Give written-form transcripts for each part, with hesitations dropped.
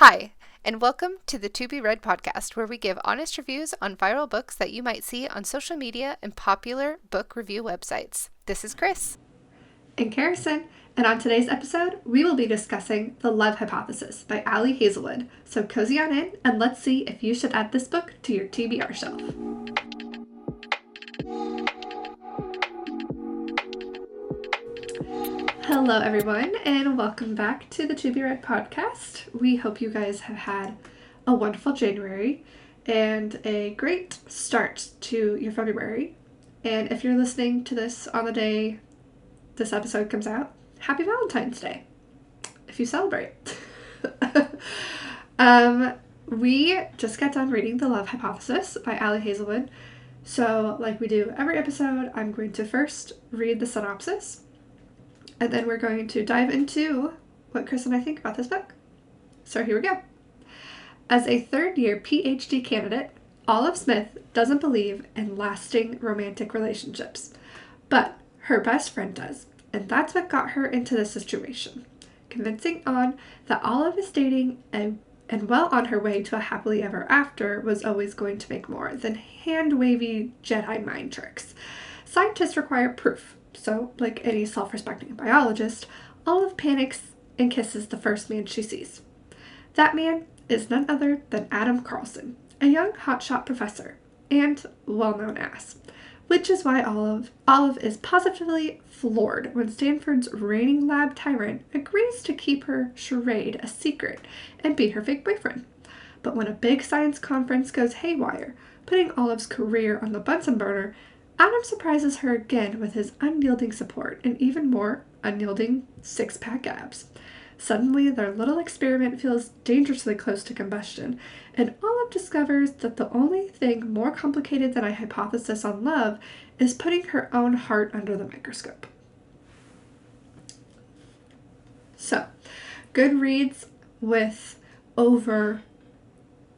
Hi, and welcome to the To Be Read podcast, where we give honest reviews on viral books that you might see on social media and popular book review websites. This is Chris. And Carison, and on today's episode, we will be discussing The Love Hypothesis by Ali Hazelwood. So cozy on in, and let's see if you should add this book to your TBR shelf. Hello, everyone, and welcome back to the To Be Read podcast. We hope you guys have had a wonderful January and a great start to your February. And if you're listening to this on the day this episode comes out, happy Valentine's Day if you celebrate. We just got done reading The Love Hypothesis by Ali Hazelwood. So like we do every episode, I'm going to first read the synopsis, and then we're going to dive into what Chris and I think about this book. So here we go. As a third-year PhD candidate, Olive Smith doesn't believe in lasting romantic relationships, but her best friend does, and that's what got her into this situation, convincing Anne that Olive is dating and well on her way to a happily ever after was always going to make more than hand-wavy Jedi mind tricks. Scientists require proof, so, like any self-respecting biologist, Olive panics and kisses the first man she sees. That man is none other than Adam Carlson, a young hotshot professor, and well-known ass. Which is why Olive is positively floored when Stanford's reigning lab tyrant agrees to keep her charade a secret and be her fake boyfriend. But when a big science conference goes haywire, putting Olive's career on the Bunsen burner, Adam surprises her again with his unyielding support and even more unyielding six-pack abs. Suddenly, their little experiment feels dangerously close to combustion, and Olive discovers that the only thing more complicated than a hypothesis on love is putting her own heart under the microscope. So, Goodreads, with over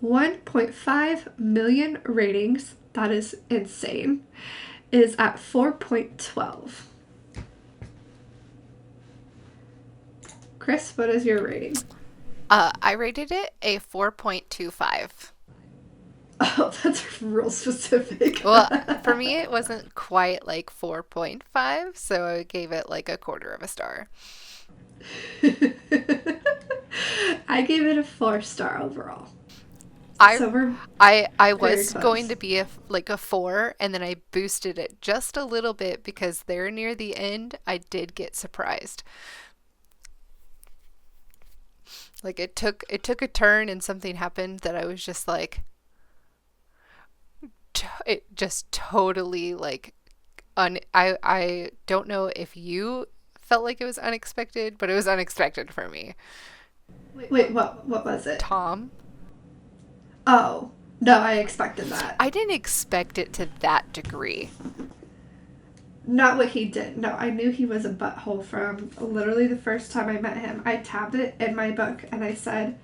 1.5 million ratings, that is insane, is at 4.12. Chris, what is your rating? I rated it a 4.25. Oh, that's real specific. Well, for me, it wasn't quite like 4.5, so I gave it like a quarter of a star. I gave it a 4-star overall. I So we're I very was going close. to be like a 4, and then I boosted it just a little bit because there near the end I did get surprised. Like it took a turn and something happened that I was just like it just totally like I don't know if you felt like it was unexpected, but it was unexpected for me. Wait, what was it? Tom, Oh, no, I expected that. I didn't expect it to that degree. Not what he did. No, I knew he was a butthole from literally the first time I met him. I tabbed it in my book and I said,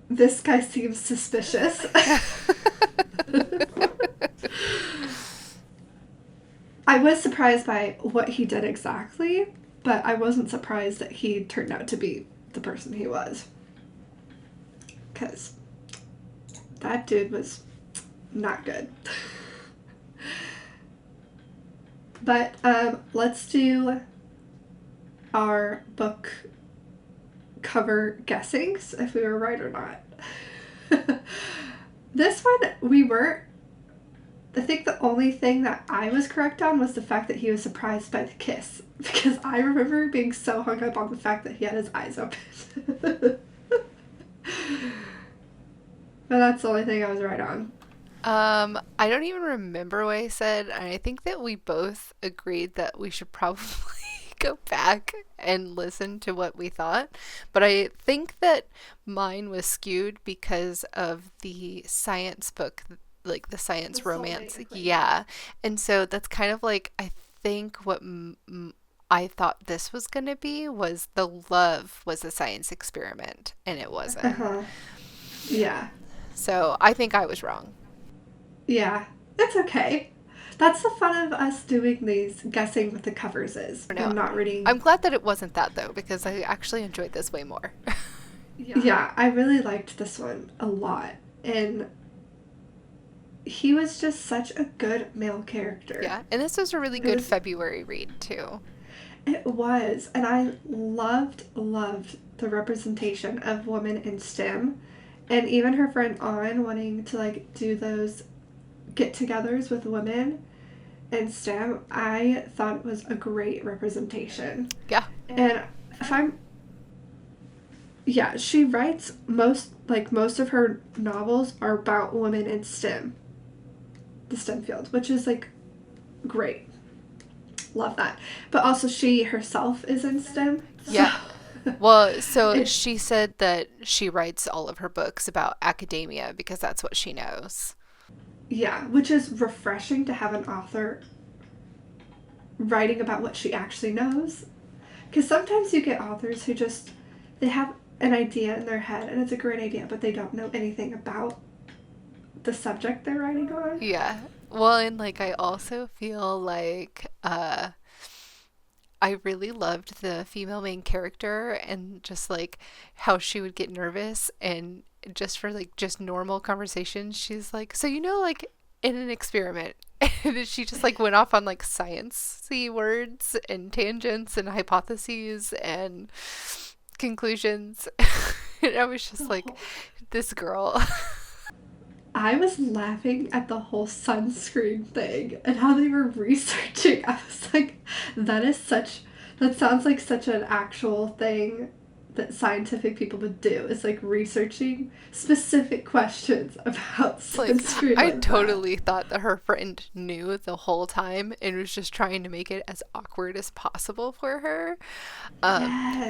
this guy seems suspicious. I was surprised by what he did exactly, but I wasn't surprised that he turned out to be the person he was. Because that dude was not good. But let's do our book cover guessings, if we were right or not. This one, we weren't. I think the only thing that I was correct on was the fact that he was surprised by the kiss. Because I remember being so hung up on the fact that he had his eyes open. But that's the only thing I was right on. I don't even remember what I said, and I think that we both agreed that we should probably go back and listen to what we thought. But I think that mine was skewed because of the science book, like the science The romance. soulmate equation. Yeah. And so that's kind of like, I think what I thought this was going to be was the love was a science experiment, and it wasn't. Uh-huh. Yeah. So I think I was wrong. Yeah. That's okay. That's the fun of us doing these, guessing what the covers is No, and not reading. I'm glad that it wasn't that though, because I actually enjoyed this way more. Yeah, I really liked this one a lot. And he was just such a good male character. Yeah, and this was a really It good was February read too. it was, and I loved the representation of women in STEM, and even her friend on wanting to like do those get-togethers with women in STEM. I thought it was a great representation. Yeah. And if I'm yeah, she writes most of her novels are about women in STEM, the STEM field, which is like great. Love that. But also she herself is in STEM. So Yeah. Well, so it she said that she writes all of her books about academia because that's what she knows. yeah, which is refreshing to have an author writing about what she actually knows. Because sometimes you get authors who just they have an idea in their head and it's a great idea, but they don't know anything about the subject they're writing on. Yeah. Well, and like I also feel like I really loved the female main character and just like how she would get nervous and just for like just normal conversations, she's like, so like in an experiment. And she just like went off on like sciencey words and tangents and hypotheses and conclusions. And I was just like, this girl. I was laughing at the whole sunscreen thing and how they were researching. I was like, that sounds like such an actual thing that scientific people would do. It's like researching specific questions about Like, sunscreen I like that. totally thought that her friend knew the whole time and was just trying to make it as awkward as possible for her.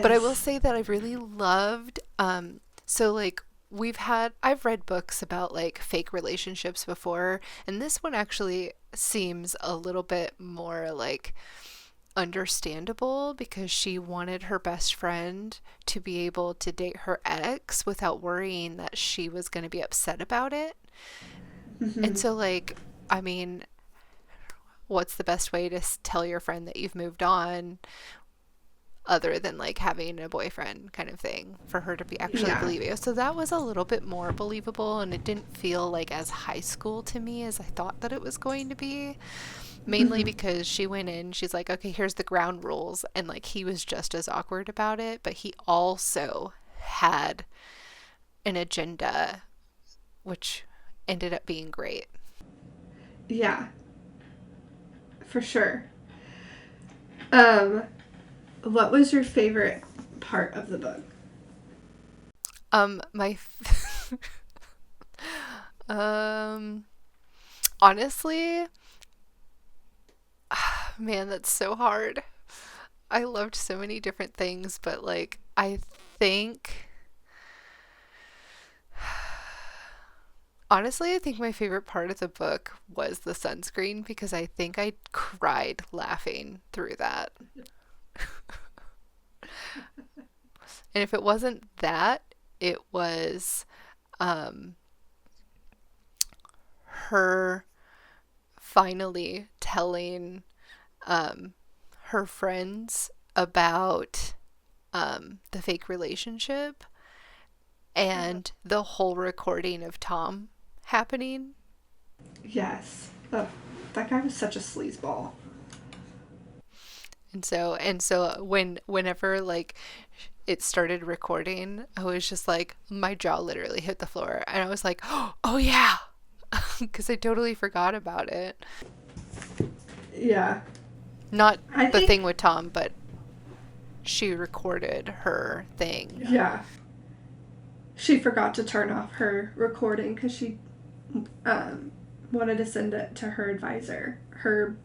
But I will Yes. say that I really loved, so like, I've read books about like fake relationships before, and this one actually seems a little bit more like understandable because she wanted her best friend to be able to date her ex without worrying that she was going to be upset about it. And Hmm. so, like, I mean, what's the best way to tell your friend that you've moved on other than like having a boyfriend kind of thing for her to be actually Yeah. believe you? So that was a little bit more believable and it didn't feel like as high school to me as I thought that it was going to be. Mainly Hmm. because she went in, she's like, okay, here's the ground rules. And like he was just as awkward about it, but he also had an agenda, which ended up being great. Yeah, for sure. Um, what was your favorite part of the book? My, um, honestly, man, that's so hard. I loved so many different things, but like, I think, honestly, I think my favorite part of the book was the sunscreen because I think I cried laughing through that. And if it wasn't that, it was um, her finally telling um, her friends about the fake relationship and the whole recording of Tom happening. Yes. Oh, that guy was such a sleazeball. And so whenever like it started recording, I was just like my jaw literally hit the floor and I was like, "Oh yeah." Cuz I totally forgot about it. Yeah. Not I the thing think, with Tom, but she recorded her thing. yeah. She forgot to turn off her recording because she um, wanted to send it to her advisor, her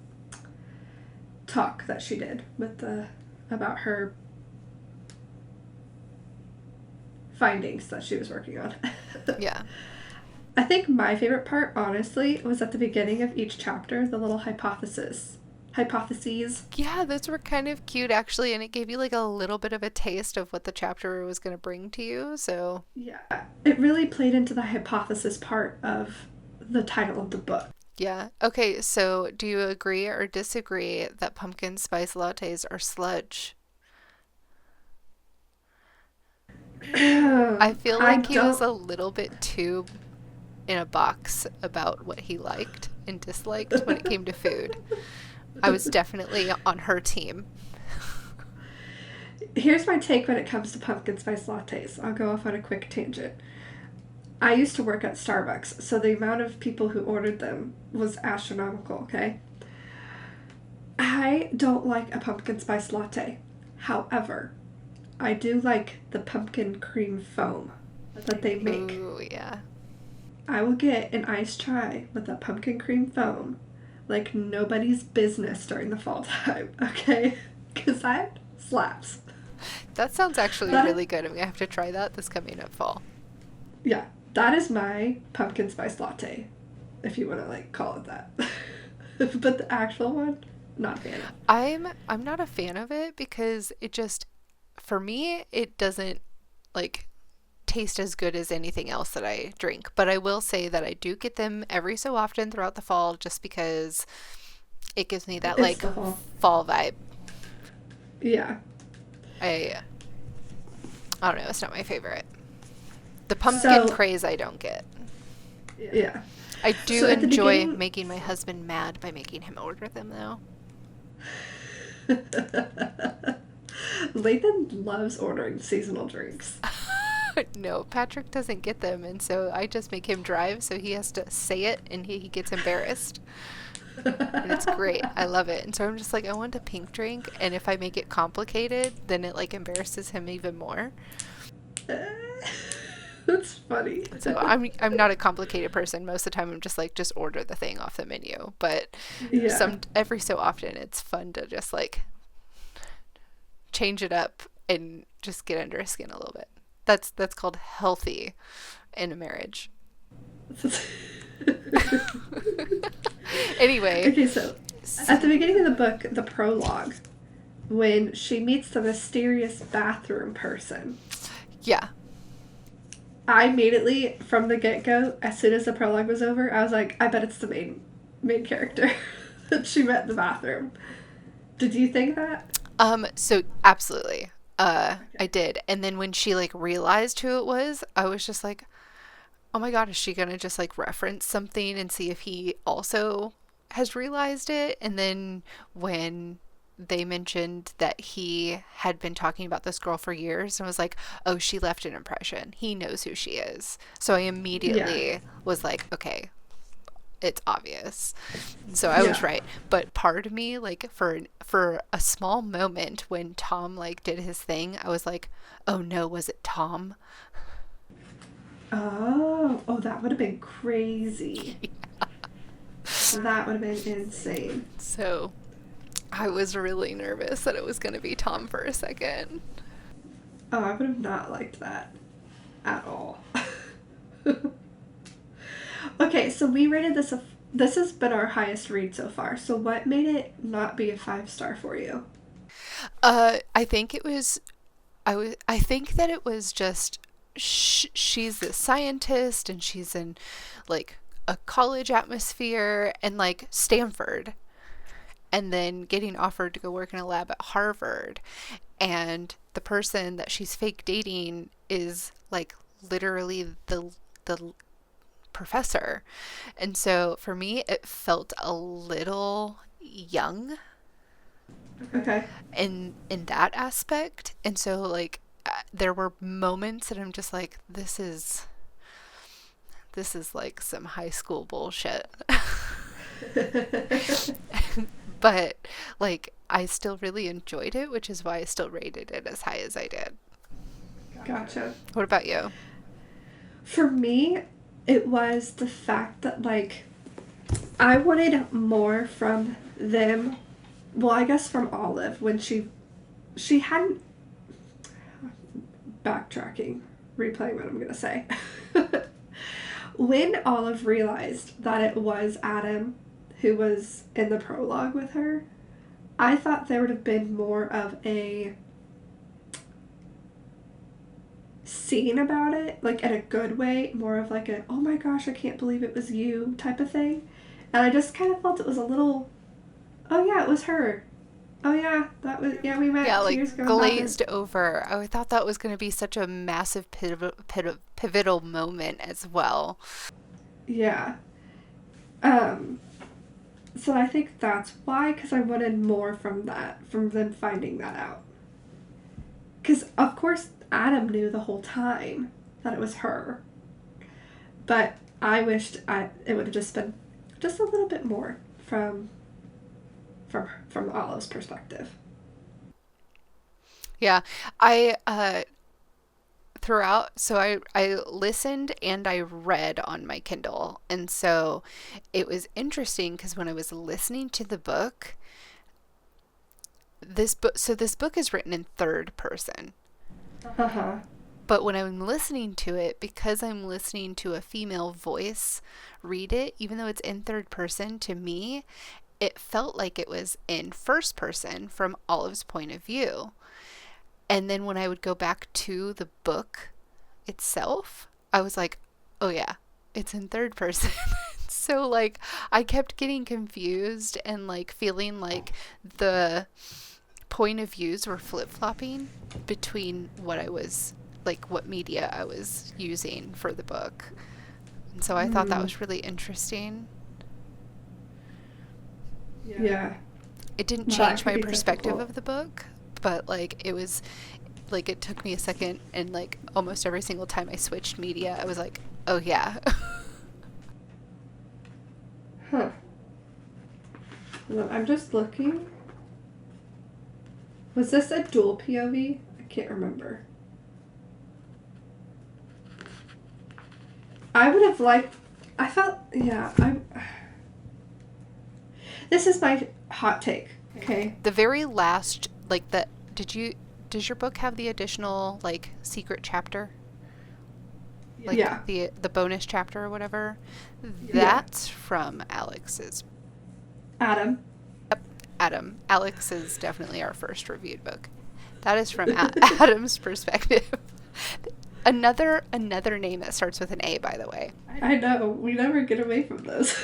talk that she did with the about her findings that she was working on. Yeah. I think my favorite part, honestly, was at the beginning of each chapter, the little hypotheses. Yeah, those were kind of cute actually, and it gave you like a little bit of a taste of what the chapter was going to bring to you. So, Yeah, it really played into the hypothesis part of the title of the book. Yeah. Okay, so do you agree or disagree that pumpkin spice lattes are sludge? I feel I like he was don't. a little bit too in a box about what he liked and disliked when it came to food. I was definitely on her team. Here's my take when it comes to pumpkin spice lattes. I'll go off on a quick tangent. I used to work at Starbucks, so the amount of people who ordered them was astronomical, okay? I don't like a pumpkin spice latte. However, I do like the pumpkin cream foam that they make. Ooh, yeah. I will get an iced chai with a pumpkin cream foam like nobody's business during the fall time, okay? Because that slaps. That sounds actually That, really good. I'm gonna have to try that this coming up fall. yeah, that is my pumpkin spice latte, if you want to like call it that. But the actual one, not a fan of. I'm not a fan of it because it just for me it doesn't like taste as good as anything else that I drink. But I will say that I do get them every so often throughout the fall just because it gives me that It's like the fall. fall vibe. Yeah. I I don't know, it's not my favorite. The pumpkin So, craze I don't get. yeah. I So do at the enjoy beginning, making my husband mad by making him order them though. Lathan loves ordering seasonal drinks. No, Patrick doesn't get them, and so I just make him drive so he has to say it and he gets embarrassed. And it's great. I love it. And so I'm just like, I want a pink drink, and if I make it complicated, then it like embarrasses him even more. That's funny. So I'm not a complicated person. Most of the time I'm just like just order the thing off the menu. But Yeah. some every so often it's fun to just like change it up and just get under his skin a little bit. That's called healthy in a marriage. Anyway, Okay, so at the beginning of the book, the prologue, when she meets the mysterious bathroom person, yeah. I immediately, from the get go, as soon as the prologue was over, I was like, I bet it's the main character that she met in the bathroom. Did you think that? So absolutely. I did. And then when she like realized who it was, I was just like, "Oh my God, is she gonna just like reference something and see if he also has realized it?" And then when they mentioned that he had been talking about this girl for years and was like, "Oh, she left an impression. He knows who she is." So I Yeah. immediately was like, "Okay, it's obvious." So I was Yeah. right. But part of me, like for a small moment when Tom like did his thing, I was like, "Oh no, was it Tom?" Oh, that would have been crazy. That would have been insane. So I was really nervous that it was going to be Tom for a second. Oh, I would have not liked that at all. Okay, so we rated this this has been our highest read so far. So what made it not be a 5 star for you? I think it was I think that it was just she's a scientist and she's in like a college atmosphere and like Stanford and then getting offered to go work in a lab at Harvard and the person that she's fake dating is like literally the professor. And so for me it felt a little young Okay. in that aspect. And so like there were moments that I'm just like this is like some high school bullshit. But like I still really enjoyed it, which is why I still rated it as high as I did. Gotcha. What about you? For me, it was the fact that like I wanted more from them. Well, I guess from Olive when she hadn't backtracking, replaying what I'm gonna say. When Olive realized that it was Adam who was in the prologue with her, I thought there would have been more of a scene about it, like in a good way, more of like a, oh my gosh, I can't believe it was you type of thing. And I just kind of felt it was a little, oh yeah, it was her. Oh yeah, that was, yeah, we Yeah, met 2 years like ago in the bathroom. glazed over. I thought that was going to be such a massive pivotal moment as well. Yeah. Um, so I think that's why, because I wanted more from that, from them finding that out. Because, of course, Adam knew the whole time that it was her. But I wished it would have just been just a little bit more from Olive's perspective. Yeah, I throughout, so I listened and I read on my Kindle. And so it was interesting because when I was listening to the book, this book is written in third person. Uh huh. But when I'm listening to it, because I'm listening to a female voice read it, even though it's in third person, to me, it felt like it was in first person from Olive's point of view. And then when I would go back to the book itself, I was like, oh yeah, it's in third person. So like I kept getting confused and like feeling like the point of views were flip-flopping between what I was like what media I was using for the book. And so I thought that Mm, was really interesting. yeah. It didn't That change could my be perspective difficult. of the book, but like it was like it took me a second and like almost every single time I switched media, I was like, "Oh yeah." Huh. I'm just looking. Was this a dual POV? I can't remember. I would have liked. I felt. Yeah. I. This is my hot take. Okay. The very last like the did you does your book have the additional like secret chapter? Like Yeah. the bonus chapter or whatever? Yeah. That's from Alex's. Adam. Yep, Adam. Alex is definitely our first reviewed book. That is from Adam's perspective. Another name that starts with an A, by the way. I know. We never get away from this.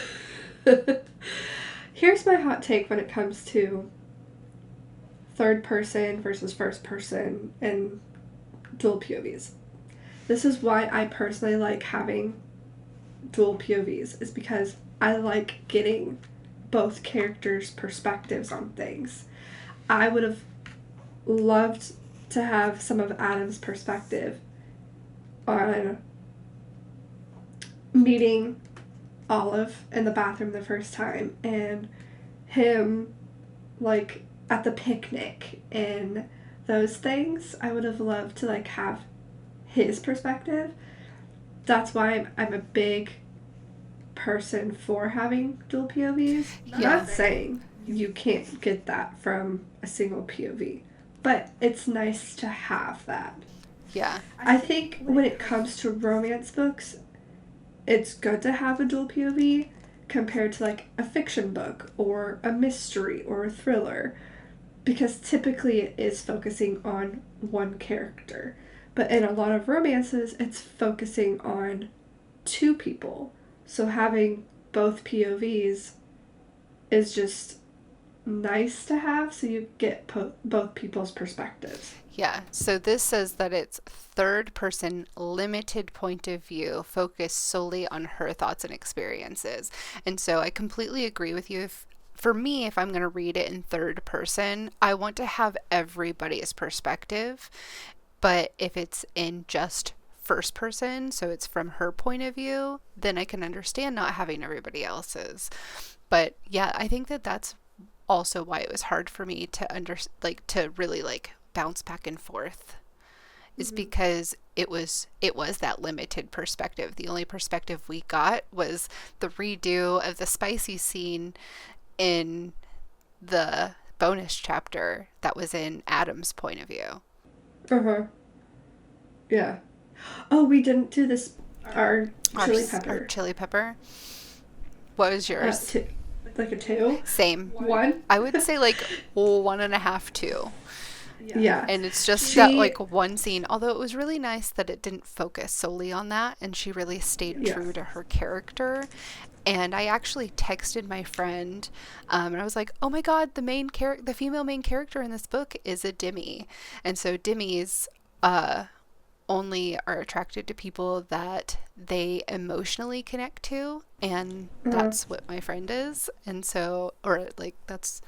Here's my hot take when it comes to third person versus first person and dual POVs. This is why I personally like having dual POVs, is because I like getting both characters' perspectives on things. I would have loved to have some of Adam's perspective on meeting Olive in the bathroom the first time and him like at the picnic and those things. I would have loved to like have his perspective. That's why I'm a big person for having dual POVs. I'm Yeah. not saying you can't get that from a single POV, but it's nice to have that. Yeah. I think when it comes to romance books, it's good to have a dual POV compared to like a fiction book or a mystery or a thriller, because typically it is focusing on one character. But in a lot of romances, it's focusing on two people. So having both POVs is just nice to have, so you get both people's perspectives. Yeah. So this says that it's third person limited point of view focused solely on her thoughts and experiences. And so I completely agree with you. If for me, if I'm going to read it in third person, I want to have everybody's perspective. But if it's in just first person, so it's from her point of view, then I can understand not having everybody else's. But yeah, I think that that's also why it was hard for me to to really like bounce back and forth, is Mm-hmm. because it was that limited perspective. The only perspective we got was the redo of the spicy scene in the bonus chapter that was in Adam's point of view. Uh huh. Yeah. Oh, we didn't do this. Our chili Our pepper. chili pepper. What was yours? Like a two? Same. One? I would say like 1.5, 2. Yeah. And it's just that She, like one scene, although it was really nice that it didn't focus solely on that and she really stayed true yes. to her character. And I actually texted my friend, and I was like, "Oh my God, the female main character in this book is a Demi." And so Demis uh, only are attracted to people that they emotionally connect to, and Uh, that's what my friend is. And so, or like that's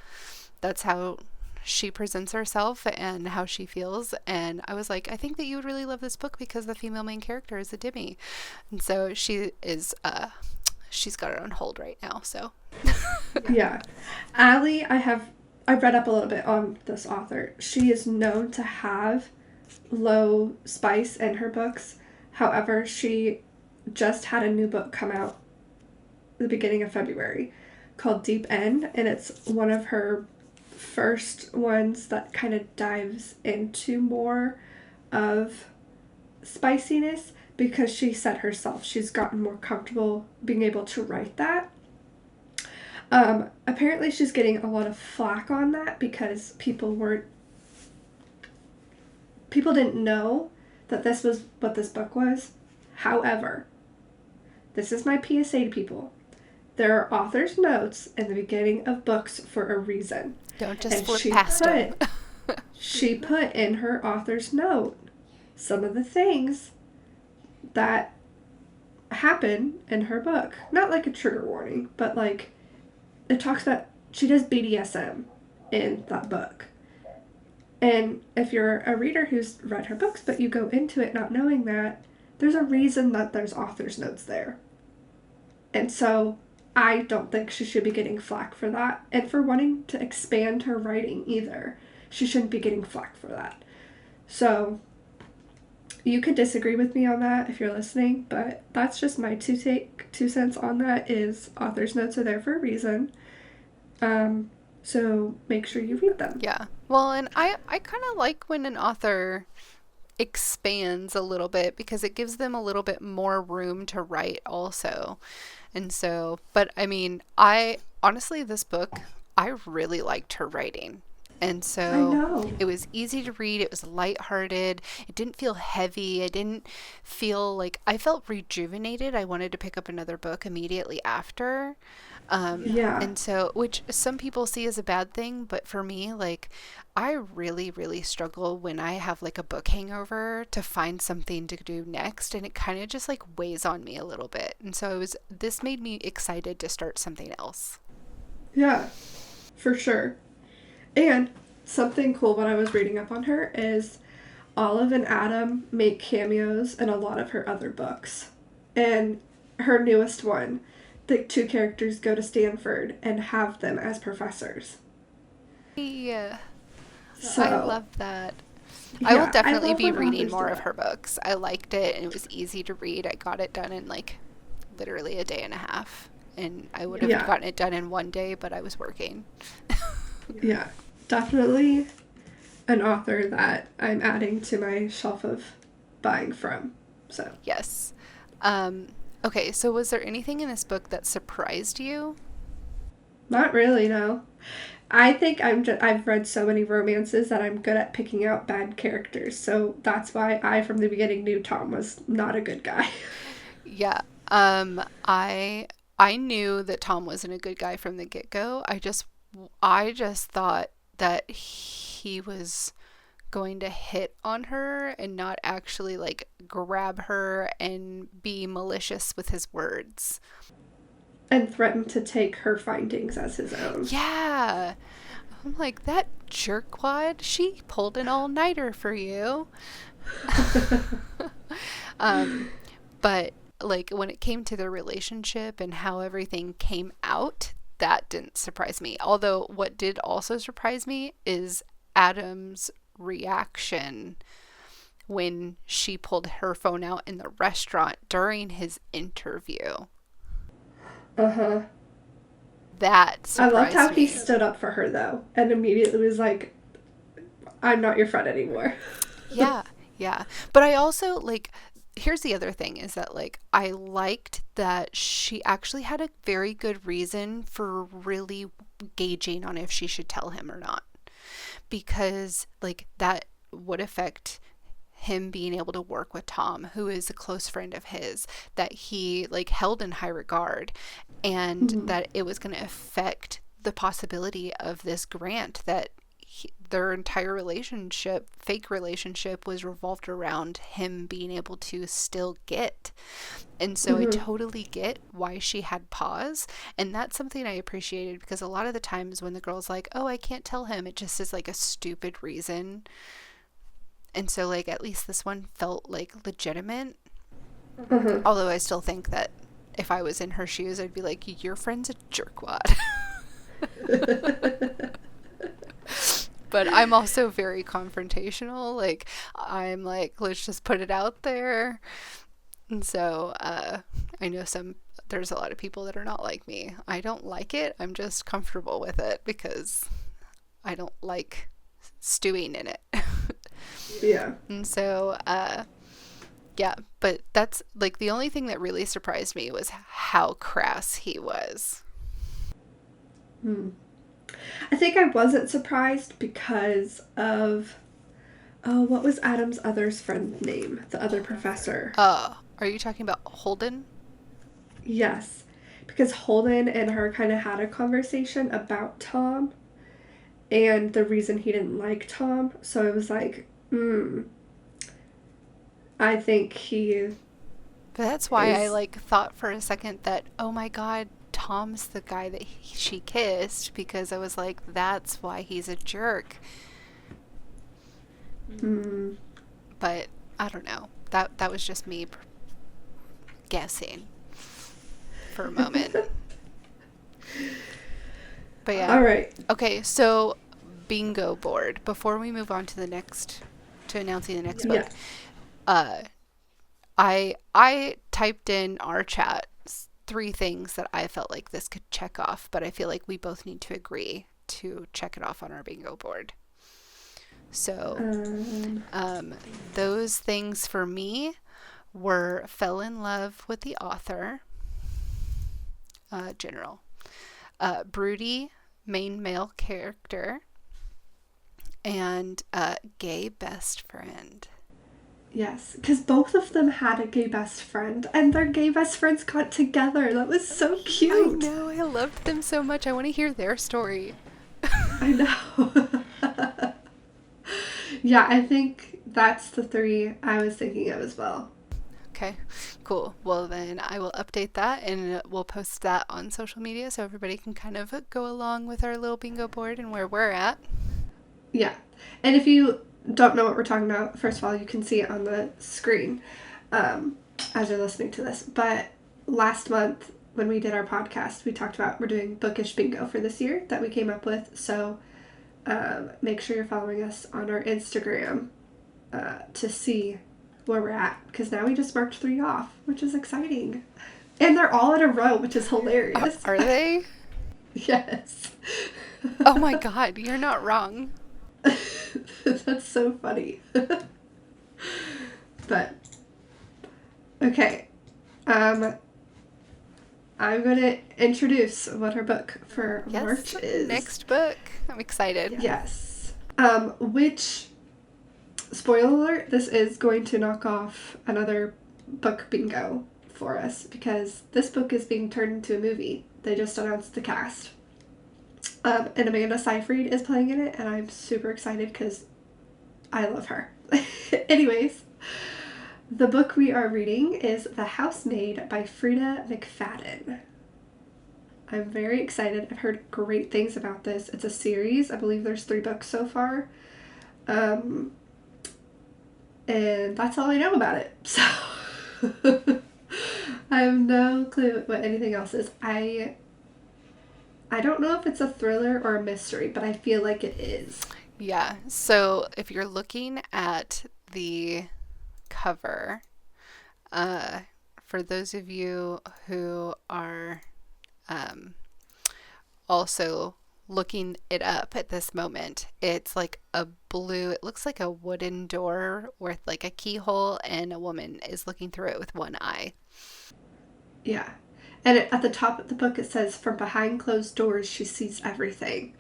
how she presents herself and how she feels. And I was like, I think that you would really love this book because the female main character is a Demi. And so she's got it on hold right now. So yeah. Ali, I've read up a little bit on this author. She is known to have low spice in her books. However, she just had a new book come out the beginning of February called Deep End, and it's one of her first ones that kind of dives into more of spiciness because she said herself she's gotten more comfortable being able to write that. Apparently she's getting a lot of flack on that because people didn't know that this was what this book was. However, this is my PSA to people. There are author's notes in the beginning of books for a reason. don't just And flip past them. she put in her author's note some of the things that happen in her book. Not like a trigger warning, but like it talks about she does BDSM in that book. And if you're a reader who's read her books, but you go into it not knowing that, there's a reason that there's author's notes there. And so I don't think she should be getting flack for that. And for wanting to expand her writing either. She shouldn't be getting flack for that. So you could disagree with me on that if you're listening, but that's just my two cents on that is author's notes are there for a reason. So make sure you read them. Yeah. Well, and I kind of like when an author expands a little bit because it gives them a little bit more room to write also. And so, but I mean, I honestly, this book, I really liked her writing. And I so know. it was easy to read. It was lighthearted. It didn't feel heavy. I didn't feel like I felt rejuvenated. I wanted to pick up another book immediately after. Yeah. And so, which some people see as a bad thing, but for me, like, I really, really struggle when I have like a book hangover to find something to do next, and it kind of just like weighs on me a little bit. And so this made me excited to start something else. Yeah, for sure. And something cool when I was reading up on her is Olive and Adam make cameos in a lot of her other books. And her newest one, the two characters go to Stanford and have them as professors. Yeah, I So, love that. I will yeah, I definitely love be when reading authors do more of that. her books. I liked it and it was easy to read. I got it done in like literally a day and a half. And I would have Yeah, gotten it done in one day, but I was working. yeah. Definitely an author that I'm adding to my shelf of buying from. So, Yes. Um, okay, so was there anything in this book that surprised you? not really, no. I think I've read so many romances that I'm good at picking out bad characters. So that's why I from the beginning knew Tom was not a good guy. Yeah. I knew that Tom wasn't a good guy from the get-go. I just thought that he was going to hit on her and not actually like grab her and be malicious with his words. And threatened to take her findings as his own. Yeah. I'm like, that jerkwad, she pulled an all-nighter for you. Um, but like when it came to their relationship and how everything came out, that didn't surprise me. Although what did also surprise me is Adam's reaction when she pulled her phone out in the restaurant during his interview. Uh-huh. That I loved how surprised he me. stood up for her though and immediately was like, I'm not your friend anymore. Yeah, yeah. But I also like here's the other thing is that like I liked that she actually had a very good reason for really gauging on if she should tell him or not. because like that would affect him being able to work with Tom, who is a close friend of his that he like held in high regard, and Mm-hmm. that it was going to affect the possibility of this grant that their entire relationship, fake relationship, was revolved around him being able to still get. And so I Mm-hmm. totally get why she had pause. And that's something I appreciated, because a lot of the times when the girl's like, oh, I can't tell him, it just is like a stupid reason. And so, like, at least this one felt like legitimate. Uh-huh. Although I still think that if I was in her shoes, I'd be like, your friend's a jerkwad. But I'm also very confrontational. Like, I'm like, let's just put it out there. And so I know there's a lot of people that are not like me. I don't like it. I'm just comfortable with it because I don't like stewing in it. Yeah. And so, yeah, but that's like the only thing that really surprised me was how crass he was. Hmm. I think I wasn't surprised because of, oh, what was Adam's other's friend name? The other professor. Are you talking about Holden? Yes. Because Holden and her kind of had a conversation about Tom and the reason he didn't like Tom. So it was like, I think he But that's why I is. like thought for a second that, oh my god, Tom's the guy that she kissed, because I was like, that's why he's a jerk. Mm, But I don't know. That was just me guessing for a moment. But yeah. all right. Okay, so bingo board. Before we move on to to announcing the next book, Yes. uh, I typed in our chat three things that I felt like this could check off, but I feel like we both need to agree to check it off on our bingo board. So, Um, um, those things for me were fell in love with the author, general, broody main male character, and gay best friend. yes. Because both of them had a gay best friend, and their gay best friends got together. That was so I cute. know, I loved them so much. I want to hear their story. I know. Yeah, I think that's the three I was thinking of as well. Okay, cool. Well, then I will update that and we'll post that on social media so everybody can kind of go along with our little bingo board and where we're at. Yeah. And if you don't know what we're talking about, first of all, you can see it on the screen as you're listening to this. But last month, when we did our podcast, we talked about we're doing bookish bingo for this year that we came up with. So make sure you're following us on our Instagram to see where we're at. Because now we just marked 3 off, which is exciting. And they're all in a row, which is hilarious. Are they? Yes. Oh my god, you're not wrong. That's so funny. But okay. I'm gonna introduce what our book for Yes, March is. next book. I'm excited. Yes. Which, spoiler alert, this is going to knock off another book bingo for us because this book is being turned into a movie. They just announced the cast. And Amanda Seyfried is playing in it, and I'm super excited because I love her. Anyways, the book we are reading is The Housemaid by Freida McFadden. I'm very excited. I've heard great things about this. It's a series. I believe there's 3 books so far. And that's all I know about it. So I have no clue what anything else is. I don't know if it's a thriller or a mystery, but I feel like it is. Yeah, so if you're looking at the cover, uh, for those of you who are um, also looking it up at this moment, it's like a blue, it looks like a wooden door with like a keyhole, and a woman is looking through it with one eye. Yeah. And at the top of the book it says, "From behind closed doors, she sees everything."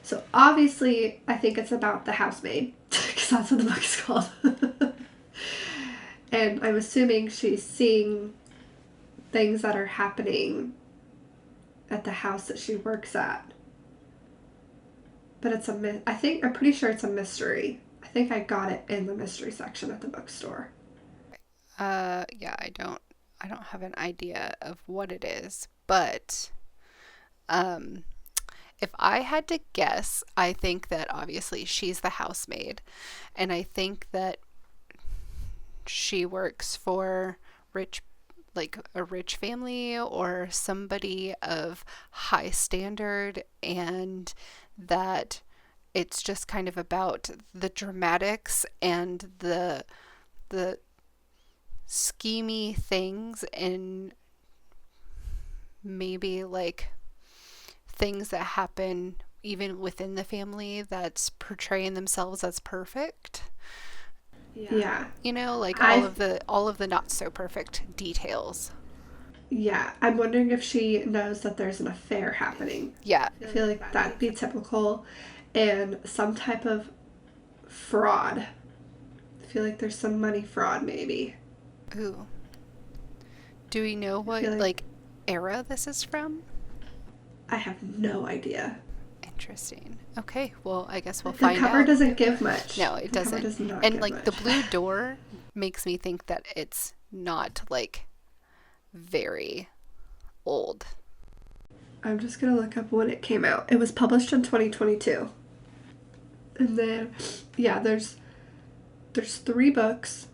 So obviously, I think it's about the housemaid, because that's what the book is called. And I'm assuming she's seeing things that are happening at the house that she works at. But it's I'm pretty sure it's a mystery. I think I got it in the mystery section at the bookstore. Yeah, I don't have an idea of what it is, but um if I had to guess, I think that obviously she's the housemaid, and I think that she works for rich like a rich family or somebody of high standard, and that it's just kind of about the dramatics and the schemy things, and maybe like things that happen even within the family that's portraying themselves as perfect. Yeah. You know, like all of the not so perfect details. Yeah, I'm wondering if she knows that there's an affair happening. Yeah. I feel like that'd be typical, and some type of fraud. I feel like there's some money fraud, maybe. Ooh. Do we know what like era this is from? I have no idea. Interesting. Okay, well, I guess we'll find out. The cover doesn't give much. No, it doesn't. The cover does not and give like much. the blue door makes me think that it's not like very old. I'm just gonna look up when it came out. It was published in 2022. And then, yeah, there's 3 books.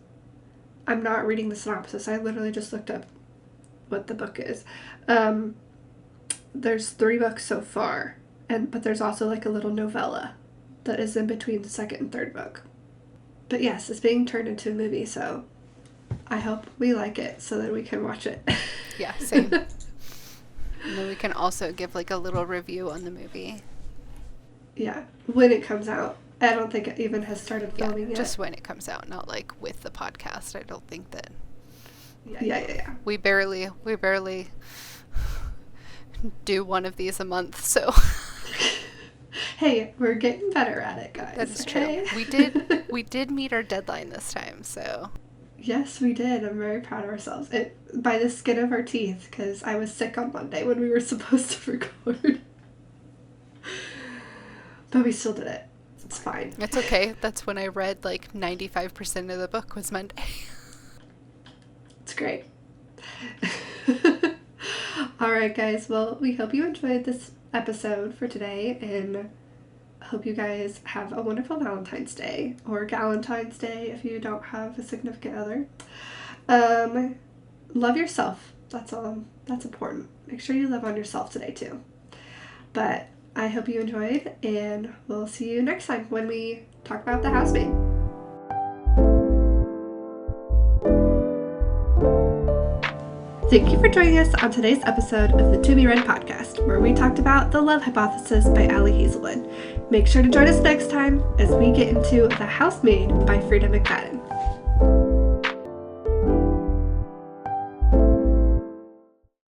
I'm not reading the synopsis. I literally just looked up what the book is. There's 3 books so far, but there's also like a little novella that is in between the second and third book. But yes, it's being turned into a movie, so I hope we like it so that we can watch it. Yeah, same. And then we can also give like a little review on the movie. Yeah, when it comes out. I don't think it even has started filming yet. Just when it comes out, not like with the podcast. I don't think that. Yeah. We barely do one of these a month, so. Hey, we're getting better at it, guys. That is okay? True. We did meet our deadline this time, so. Yes, we did. I'm very proud of ourselves. By the skin of our teeth, because I was sick on Monday when we were supposed to record. But we still did it. It's fine. It's okay. That's when I read like 95% of the book was Monday. It's great. All right, guys. Well, we hope you enjoyed this episode for today, and hope you guys have a wonderful Valentine's Day or Galentine's Day if you don't have a significant other. Love yourself. That's all. That's important. Make sure you love on yourself today too. But I hope you enjoyed, and we'll see you next time when we talk about The Housemaid. Thank you for joining us on today's episode of the To Be Read podcast, where we talked about The Love Hypothesis by Ali Hazelwood. Make sure to join us next time as we get into The Housemaid by Freida McFadden.